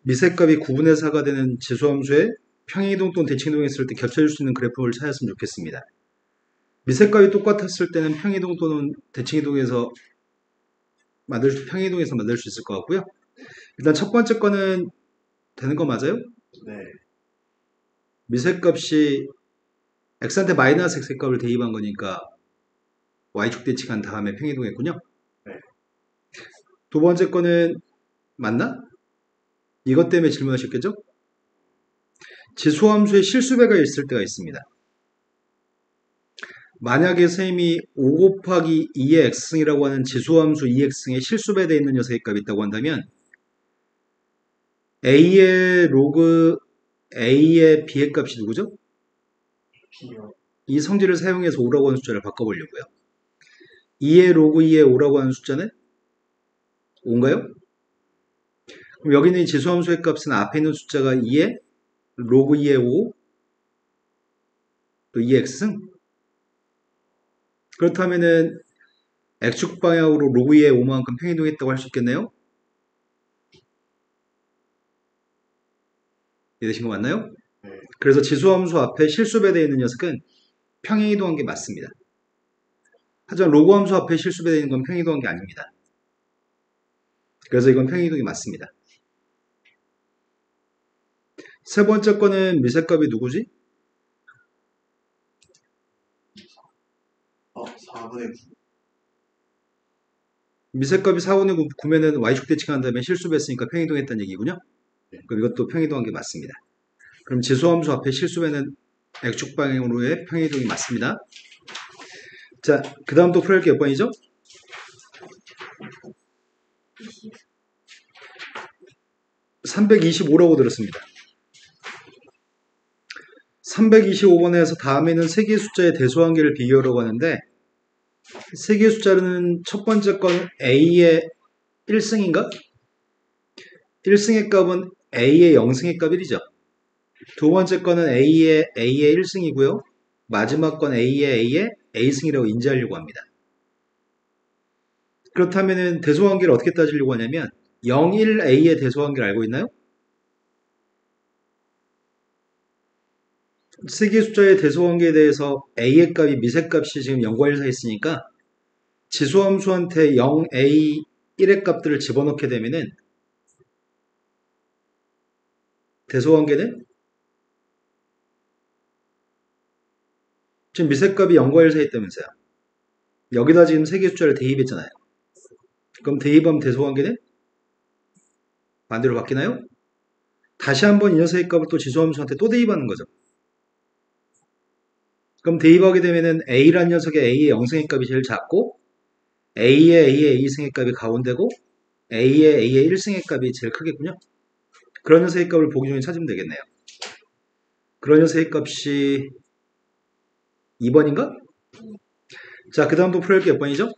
미세값이 9분의 4가 되는 지수함수의 평행이동 또는 대칭이동에 있을 때 겹쳐질 수 있는 그래프를 찾았으면 좋겠습니다. 미세값이 똑같았을 때는 평행이동 또는 대칭이동에서 평행이동에서 만들 수 있을 것 같고요. 일단 첫 번째 거는 되는 거 맞아요? 네. 미세값이 x한테 마이너스 x의 값을 대입한 거니까 y축 대칭한 다음에 평행이동했군요. 네. 두 번째 거는 맞나? 이것 때문에 질문하셨겠죠? 지수함수에 실수배가 있을 때가 있습니다. 만약에 선생님이 5 곱하기 2의 x승이라고 하는 지수함수 2x승에 실수배되어 있는 녀석의 값이 있다고 한다면 a의 로그 a의 b의 값이 누구죠? B요. 이 성질을 사용해서 5라고 하는 숫자를 바꿔보려고요. 2의 로그 2의 5라고 하는 숫자는 5인가요? 그럼 여기 있는 이 지수함수의 값은 앞에 있는 숫자가 2의 로그 2의 5, 또 2의 x승? 그렇다면은 x축 방향으로 로그 2의 5만큼 평행이동했다고 할 수 있겠네요? 이해되신 거 맞나요? 네. 그래서 지수함수 앞에 실수배되어 있는 녀석은 평행이동한 게 맞습니다. 하지만 로그 함수 앞에 실수배되어 있는 건 평행이동한 게 아닙니다. 그래서 이건 평행이동이 맞습니다. 세 번째 거는 미세값이 누구지? 4분의 9. 미세값이 4분의 9면은 y축 대칭한 다음에 실수배했으니까 평행이동했다는 얘기군요. 그럼 이것도 평행이동한 게 맞습니다. 그럼 지수함수 앞에 실수배는 x축 방향으로의 평행이동이 맞습니다. 자, 그 다음 또 풀어볼 게 몇 번이죠? 325라고 들었습니다. 325번에서 다음에 있는 세 개의 숫자의 대소관계를 비교하려고 하는데 세 개의 숫자는 첫 번째 건 a의 1승인가? 1승의 값은 a의 0승의 값 1이죠. 두 번째 거는 a의 1승이고요. 마지막 건 a의 a승이라고 인지하려고 합니다. 그렇다면 대소관계를 어떻게 따지려고 하냐면 0, 1, a의 대소관계를 알고 있나요? 세 개의 숫자의 대소관계에 대해서 a의 값이 미세값이 지금 0과 1 사이 있으니까 지수함수한테 0, a, 1의 값들을 집어넣게 되면은 대소관계는 지금 미세값이 0과 1 사이 있다면서요. 여기다 지금 세 개의 숫자를 대입했잖아요. 그럼 대입하면 대소관계는 반대로 바뀌나요? 다시 한번 이 녀석의 값을 또 지수함수한테 또 대입하는 거죠. 그럼 대입하게 되면은 a라는 녀석의 a의 0승의 값이 제일 작고 a의 a승의 값이 가운데고 a의 1승의 값이 제일 크겠군요. 그런 녀석의 값을 보기 중에 찾으면 되겠네요. 그런 녀석의 값이 2번인가? 자, 그 다음 또 풀어볼 게 몇 번이죠?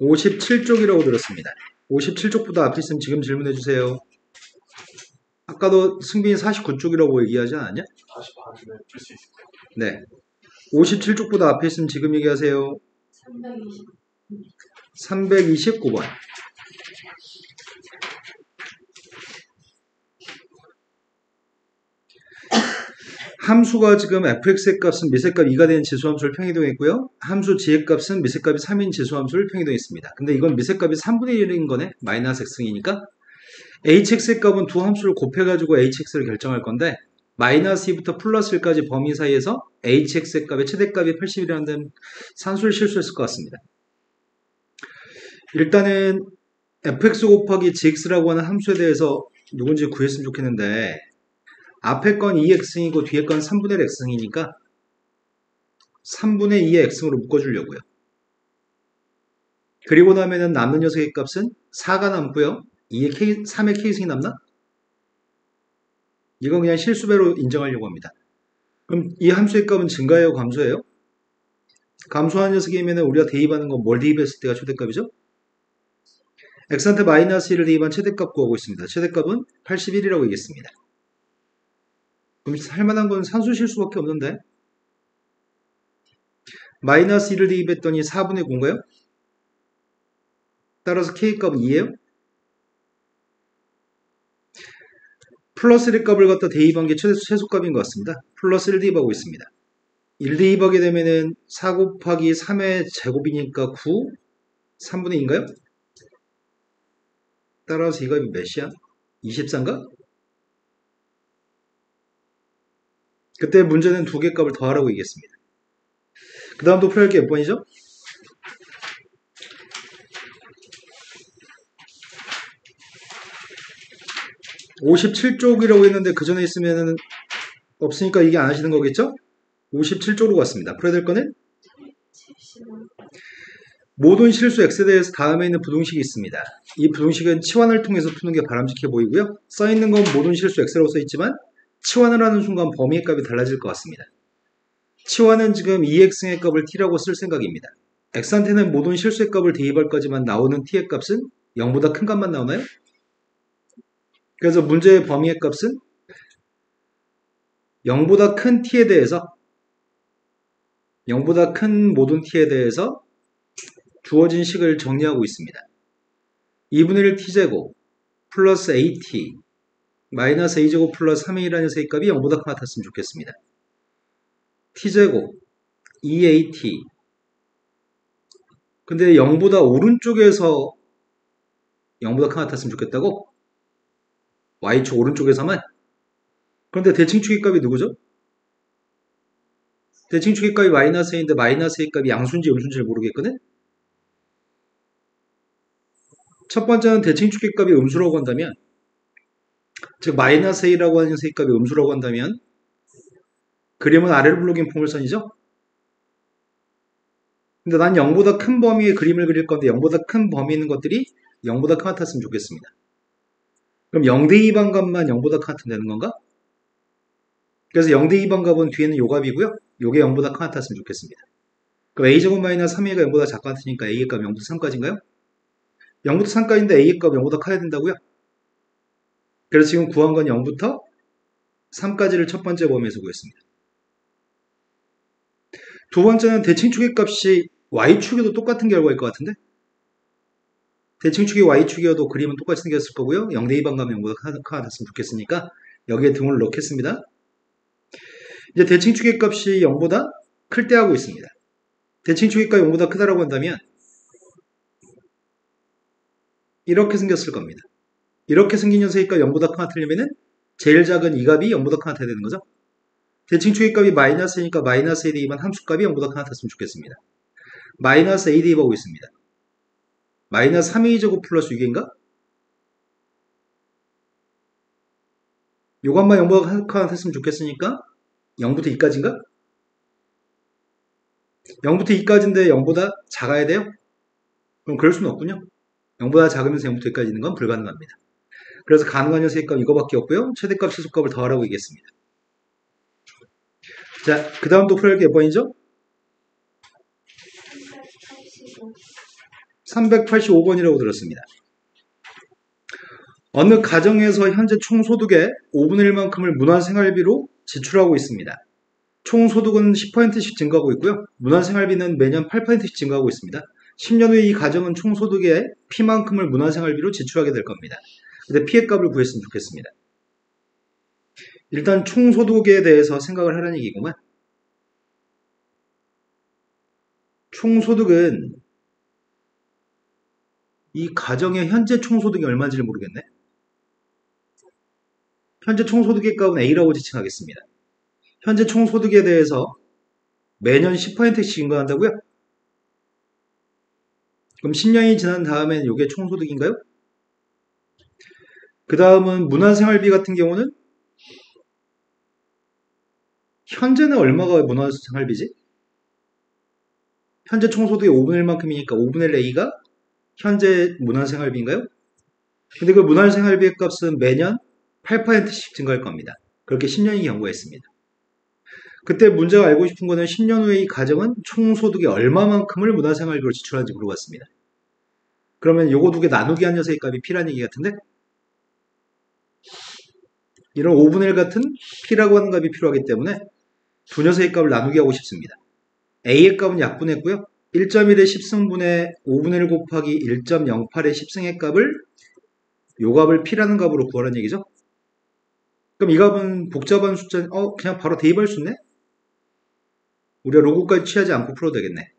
57쪽이라고 들었습니다. 57쪽보다 앞에 있으면 지금 질문해 주세요. 아까도 승빈이 49쪽이라고 얘기하지 않았냐? 다시 봐주면 줄 수 있을까요? 네. 57쪽보다 앞에 있으면 지금 얘기하세요. 329번. 함수가 지금 fx의 값은 미세값 2가 되는 지수함수를 평행이동했고요. 함수 g의 값은 미세값이 3인 지수함수를 평행이동했습니다. 근데 이건 미세값이 3분의 1인 거네. 마이너스 x승이니까. hx의 값은 두 함수를 곱해가지고 hx를 결정할 건데 마이너스 2부터 플러스 1까지 범위 사이에서 hx의 값의 최대값이 80이라는 데는 산수를 실수했을 것 같습니다. 일단은 fx 곱하기 gx라고 하는 함수에 대해서 누군지 구했으면 좋겠는데 앞에 건 2x승이고 뒤에 건 3분의 1 x승이니까 3분의 2의 x승으로 묶어주려고요. 그리고 나면은 남는 녀석의 값은 4가 남고요. 3의 k승이 남나? 이건 그냥 실수배로 인정하려고 합니다. 그럼 이 함수의 값은 증가해요? 감소해요? 감소한 녀석이면 우리가 대입하는 건 뭘 대입했을 때가 최대값이죠? x한테 마이너스 1을 대입한 최대값 구하고 있습니다. 최대값은 81이라고 얘기했습니다. 그럼 할만한 건 산수 실수밖에 없는데 마이너스 1을 대입했더니 4분의 9인가요? 따라서 K값은 2예요? 플러스 1의 값을 갖다 대입한 게 최소값인 것 같습니다. 플러스 1 대입하고 있습니다. 1 대입하게 되면은 4 곱하기 3의 제곱이니까 9, 3분의 2인가요? 따라서 이 값이 몇이야? 24인가? 그때 문제는 두 개 값을 더하라고 얘기했습니다. 그 다음 또 풀어야 할 게 몇 번이죠? 57쪽이라고 했는데 그 전에 있으면은 없으니까 이게 안 하시는 거겠죠? 57쪽으로 갔습니다. 풀어야 될 거는 모든 실수 x에 대해서 다음에 있는 부등식이 있습니다. 이 부등식은 치환을 통해서 푸는 게 바람직해 보이고요. 써있는 건 모든 실수 x라고 써있지만 치환을 하는 순간 범위의 값이 달라질 것 같습니다. 치환은 지금 2x의 값을 t라고 쓸 생각입니다. x한테는 모든 실수의 값을 대입할 거지만 나오는 t의 값은 0보다 큰 값만 나오나요? 그래서 문제의 범위의 값은 0보다 큰 t에 대해서 0보다 큰 모든 t에 대해서 주어진 식을 정리하고 있습니다. 2분의 1 t제곱 플러스 at 마이너스 a제곱 플러스 3의 1 녀석의 값이 0보다 큰 것 같았으면 좋겠습니다. t제곱 2at 근데 0보다 오른쪽에서 0보다 큰 것 같았으면 좋겠다고? y축 오른쪽에서만? 그런데 대칭축의 값이 누구죠? 대칭축의 값이 마이너스 a인데 마이너스 a 값이 양수인지 음수인지를 모르겠거든? 첫 번째는 대칭축의 값이 음수라고 한다면 즉 마이너스 a라고 하는 녀석의 값이 음수라고 한다면 그림은 아래로 블록인 포물선이죠? 근데 난 0보다 큰 범위의 그림을 그릴 건데 0보다 큰 범위 있는 것들이 0보다 큰 것 같았으면 좋겠습니다. 그럼 0대2 반값만 0보다 큰 것 같으면 되는 건가? 그래서 0대2 반값은 뒤에는 요 값이고요. 요게 0보다 큰 것 같았으면 좋겠습니다. 그럼 a제곱 마이너스 3a가 0보다 작고 같으니까 a의 값 0부터 3까지인가요? 0부터 3까지인데 a의 값 0보다 커야 된다고요? 그래서 지금 구한 건 0부터 3까지를 첫 번째 범위에서 구했습니다. 두 번째는 대칭축의 값이 y축에도 똑같은 결과일 것 같은데? 대칭축이 y축이어도 그림은 똑같이 생겼을 거고요. 0대2 반값은 0보다 큰 것 같았으면 좋겠으니까 여기에 등을 넣겠습니다. 이제 대칭축의 값이 0보다 클 때 하고 있습니다. 대칭축의 값이 0보다 크다라고 한다면 이렇게 생겼을 겁니다. 이렇게 생긴 녀석의 값이 0보다 큰 것 같으려면 제일 작은 이 값이 0보다 큰 것 같아야 되는 거죠. 대칭축의 값이 마이너스니까 마이너스 a 대입한 함수값이 0보다 큰 것 같았으면 좋겠습니다. 마이너스 a 대입하고 있습니다. 마이너스 3a 제곱 플러스 6인가? 요것만 0보다 큰 것 같았으면 좋겠으니까 0부터 2까지인가? 0부터 2까지인데 0보다 작아야 돼요? 그럼 그럴 수는 없군요. 0보다 작으면서 0부터 2까지 있는 건 불가능합니다. 그래서 가능한 녀석의 값 이거밖에 없고요. 최대값, 최소값을 더하라고 얘기했습니다. 자, 그 다음 또 풀어야 할 게 몇 번이죠? 385번이라고 들었습니다. 어느 가정에서 현재 총소득의 5분의 1만큼을 문화생활비로 지출하고 있습니다. 총소득은 10%씩 증가하고 있고요. 문화생활비는 매년 8%씩 증가하고 있습니다. 10년 후에 이 가정은 총소득의 P만큼을 문화생활비로 지출하게 될 겁니다. 근데 P의 값을 구했으면 좋겠습니다. 일단 총소득에 대해서 생각을 하라는 얘기구만. 총소득은 이 가정의 현재 총소득이 얼마인지를 모르겠네. 현재 총소득의 값은 A라고 지칭하겠습니다. 현재 총소득에 대해서 매년 10%씩 증가한다고요? 그럼 10년이 지난 다음엔 이게 총소득인가요? 그 다음은 문화생활비 같은 경우는 현재는 얼마가 문화생활비지? 현재 총소득의 5분의 1만큼이니까 5분의 1 A가 현재 문화생활비인가요? 근데 그 문화생활비의 값은 매년 8%씩 증가할 겁니다. 그렇게 10년이 경고했습니다. 그때 문제가 알고 싶은 거는 10년 후에 이 가정은 총소득의 얼마만큼을 문화생활비로 지출하는지 물어봤습니다. 그러면 요거 두 개 나누기 한 녀석의 값이 P라는 얘기 같은데? 이런 5분의 1 같은 P라고 하는 값이 필요하기 때문에 두 녀석의 값을 나누기 하고 싶습니다. A의 값은 약분했고요. 1.1의 10승분의 5분의 1 곱하기 1.08의 10승의 값을 요 값을 P라는 값으로 구하라는 얘기죠. 그럼 이 값은 복잡한 숫자, 그냥 바로 대입할 수 있네? 우리가 로그까지 취하지 않고 풀어도 되겠네.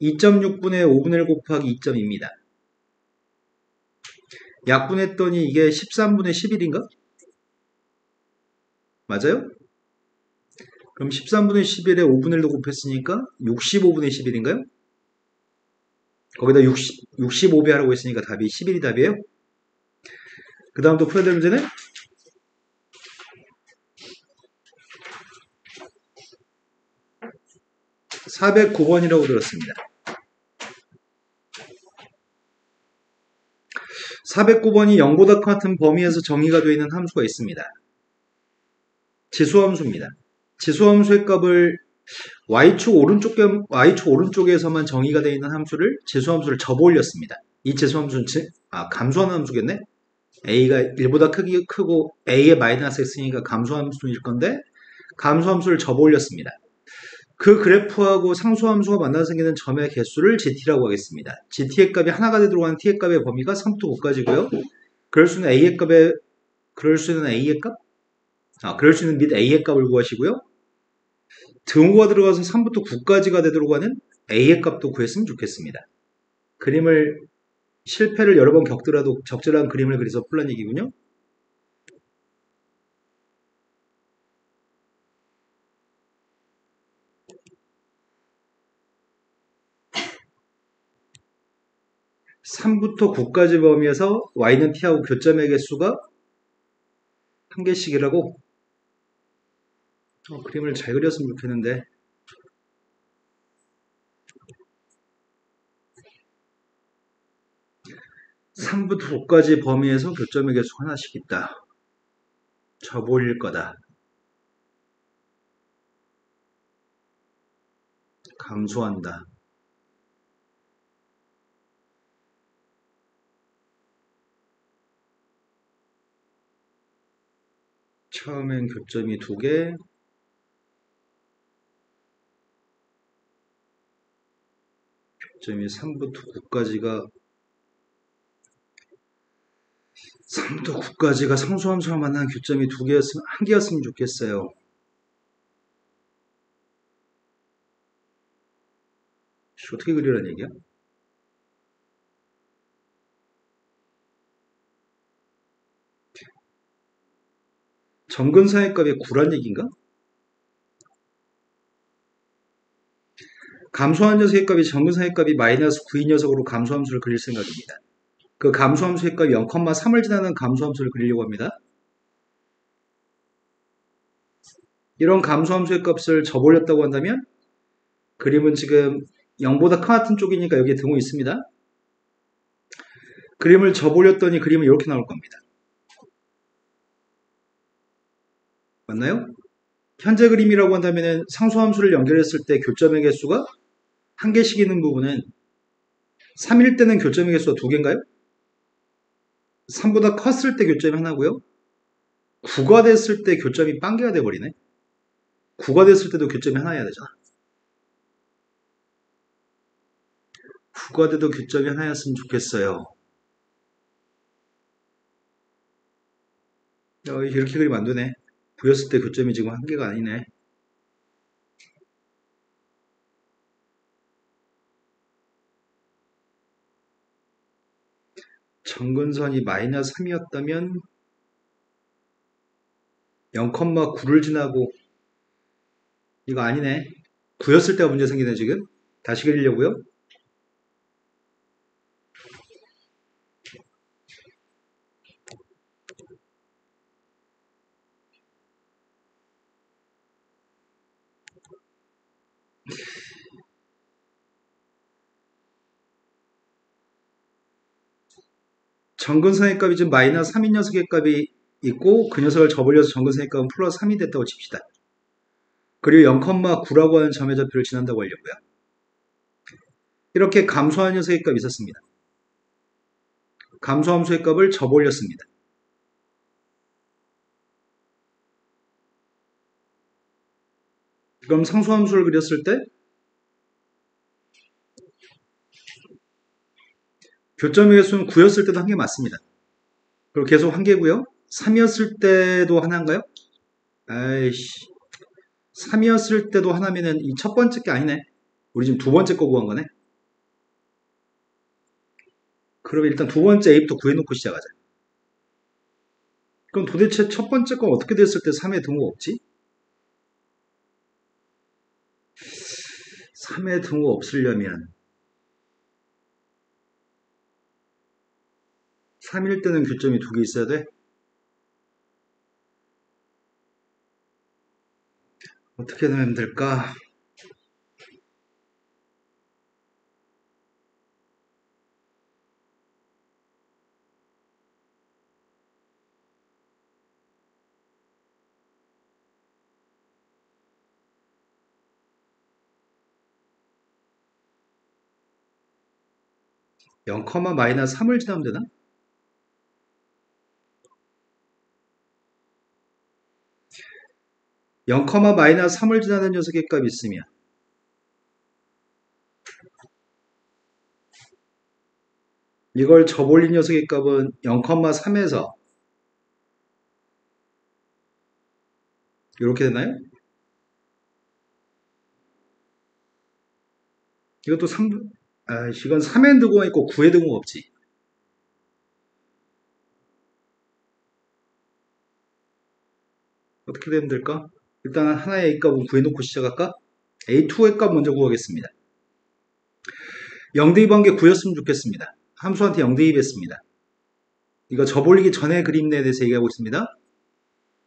2.6분의 5분의 1 곱하기 2.2입니다. 약분했더니 이게 13분의 11인가? 맞아요? 그럼 13분의 11에 5분의 1도 곱했으니까 65분의 11인가요? 거기다 65배 하라고 했으니까 답이 11이 답이에요. 그 다음 또 풀어야 될 문제는 409번이라고 들었습니다. 409번이 0보다 같은 범위에서 정의가 되어 있는 함수가 있습니다. 지수함수입니다. 지수함수의 값을 y축 오른쪽에서만 정의가 되어 있는 함수를 지수함수를 접어 올렸습니다. 이 지수함수는 감소하는 함수겠네? a가 1보다 크고 a의 마이너스 x니까 감소함수일 건데 감소함수를 접어 올렸습니다. 그 그래프하고 상수함수가 만나서 생기는 점의 개수를 GT라고 하겠습니다. GT의 값이 하나가 되도록 하는 T의 값의 범위가 3부터 9까지고요. 그럴 수 있는 A의 값, 그럴 수 있는 및 A의 값을 구하시고요. 등호가 들어가서 3부터 9까지가 되도록 하는 A의 값도 구했으면 좋겠습니다. 그림을 실패를 여러 번 겪더라도 적절한 그림을 그려서 풀란 얘기군요. (3부터 9까지) 범위에서 y는 t하고 교점의 개수가 한 개씩이라고? 그림을 잘 그렸으면 좋겠는데. (3부터 9까지) 범위에서 교점의 개수 하나씩 있다. 접올릴 거다. 감소한다. 처음엔 교점이 2개, 교점이 3부터 9까지가 상수함수랑 만난 교점이 1 개였으면 좋겠어요. 어떻게 그리라는 얘기야? 점근사의 값이 9란 얘기인가? 감소한 녀석의 값이 점근사의 값이 마이너스 9인 녀석으로 감소함수를 그릴 생각입니다. 그 감소함수의 값이 0,3을 지나는 감소함수를 그리려고 합니다. 이런 감소함수의 값을 접올렸다고 한다면 그림은 지금 0보다 같은 쪽이니까 여기에 등호 있습니다. 그림을 접올렸더니 그림은 이렇게 나올 겁니다. 맞나요? 현재 그림이라고 한다면 상수함수를 연결했을 때 교점의 개수가 한 개씩 있는 부분은 3일 때는 교점의 개수가 2개인가요? 3보다 컸을 때 교점이 하나고요. 9가 됐을 때 교점이 빵개가 돼버리네. 9가 됐을 때도 교점이 하나여야 되잖아. 9가 돼도 교점이 하나였으면 좋겠어요. 이렇게 그리면 안 되네. 9였을 때 교점이 지금 한 개가 아니네. 점근선이 마이너스 3이었다면 0,9를 지나고 이거 아니네. 9였을 때가 문제 생기네 지금. 다시 그리려고요. 점근선의 값이 지금 마이너스 3인 녀석의 값이 있고 그 녀석을 접을려서 점근선의 값은 플러스 3이 됐다고 칩시다. 그리고 0,9라고 하는 점의 좌표를 지난다고 하려고요. 이렇게 감소한 녀석의 값이 있었습니다. 감소함수의 값을 접올렸습니다. 그럼 상수함수를 그렸을 때 교점의 개수는 9였을 때도 한 개 맞습니다. 그리고 계속 한 개고요. 3이었을 때도 하나인가요? 아이씨. 3이었을 때도 하나면은 이 첫 번째 게 아니네. 우리 지금 두 번째 거 구한 거네. 그럼 일단 두 번째 A부터 구해놓고 시작하자. 그럼 도대체 첫 번째 건 어떻게 됐을 때 3의 등호 없지? 3의 등호 없으려면 3일 때는 교점이 두 개 있어야 돼? 어떻게 하면 될까? (0,-3을) 지나면 되나? 0,-3을 지나는 녀석의 값이 있으면 이걸 접올린 녀석의 값은 0,3에서 이렇게 되나요? 이것도 3, 이건 3의 등호가 있고 9의 등호가 없지. 어떻게 되면 될까? 일단 하나의 A값은 구해놓고 시작할까? A2의 값 먼저 구하겠습니다. 0 대입한 게 9였으면 좋겠습니다. 함수한테 0 대입했습니다. 이거 접올리기 전에 그림에 대해서 얘기하고 있습니다.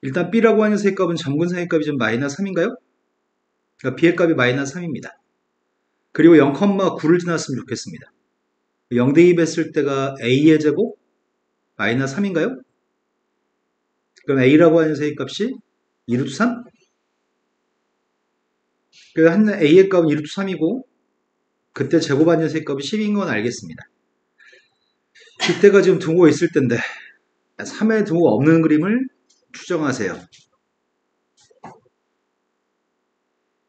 일단 B라고 하는 녀석의 값은 점근상의 값이 좀 -3인가요? 그러니까 B의 값이 -3입니다. 그리고 0,9를 지났으면 좋겠습니다. 0 대입했을 때가 A의 제곱 -3인가요? 그럼 A라고 하는 녀석의 값이 2루트3? 그 한 A의 값은 2루트3이고 그때 제곱한 녀석의 값이 10인 건 알겠습니다. 이때가 지금 등호가 있을 텐데 3의 등호가 없는 그림을 추정하세요.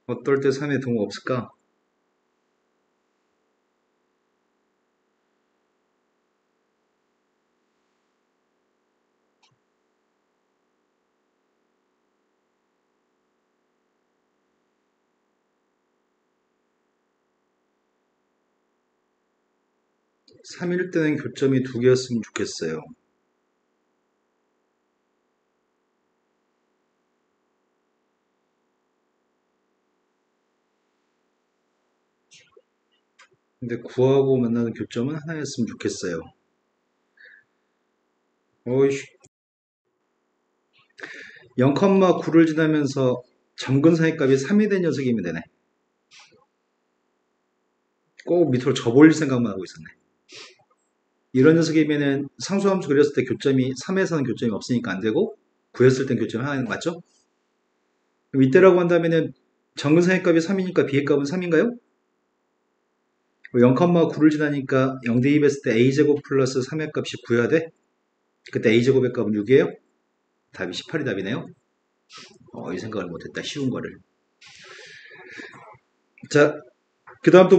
어떨 때 3의 등호가 없을까? (3일) 때는 교점이 두 개였으면 좋겠어요. 근데 9하고 만나는 교점은 하나였으면 좋겠어요. 어이씨. 0,9를 지나면서 점근상의 값이 3이 된 녀석이면 되네. 꼭 밑으로 접올릴 생각만 하고 있었네. 이런 녀석이면은 상수함수 그렸을 때 교점이 3에서는 교점이 없으니까 안 되고 9였을 땐 교점이 하나 맞죠? 그럼 이때라고 한다면은 점근상의 값이 3이니까 B의 값은 3인가요? 0,9를 지나니까 0 대입했을 때 A제곱 플러스 3의 값이 9여야 돼? 그때 A제곱의 값은 6이에요? 답이 18이 답이네요. 이 생각을 못했다. 쉬운 거를. 자, 그 다음 또